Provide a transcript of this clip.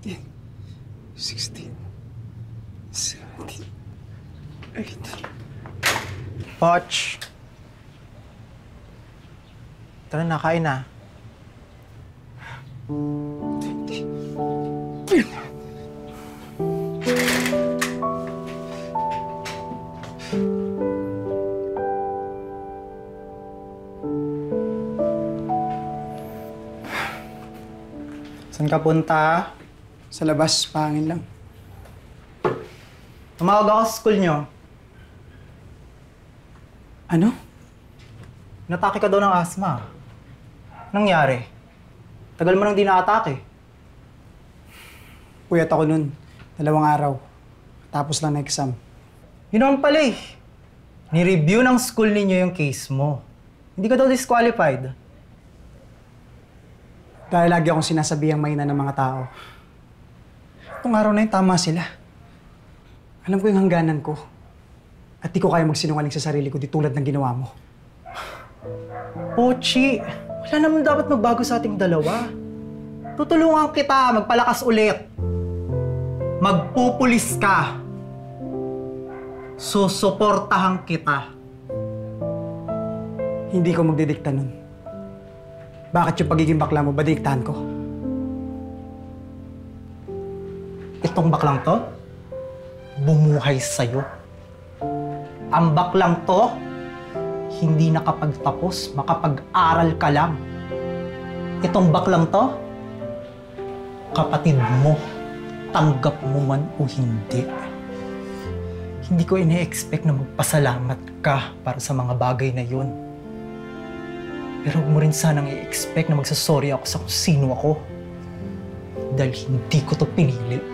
15, 16, 17, 18. Poch! Tara na, kain na. 20. Saan ka punta? Sa labas, pangin lang. Tumawag ako sa school nyo. Ano? Natake ka daw ng asthma. Nangyari? Tagal mo nang di na-atake. Puyat ako nun. 2 araw. Tapos lang na exam. Yun naman pala eh. Ni-review ng school ninyo yung case mo. Hindi ka daw disqualified. Dahil lagi akong sinasabihang mahina ng mga tao. Itong araw na yun, tama sila. Alam ko yung hangganan ko. At di ko kaya magsinungaling sa sarili ko di tulad ng ginawa mo. Pochi, wala naman dapat magbago sa ating dalawa. Tutulungan kita, magpalakas ulit. Magpupulis ka. Susuportahan kita. Hindi ko magdidikta nun. Bakit yung pagiging bakla mo ba diktahan ko? Itong baklang to, bumuhay sa'yo. Ang baklang to, hindi nakapagtapos, makapag-aral ka lang. Itong baklang to, kapatid mo, tanggap mo man o hindi. Hindi ko ine-expect na magpasalamat ka para sa mga bagay na yun. Pero huwag mo rin sanang i-expect na magsasorry ako sa kung sino ako. Dahil hindi ko to pinili.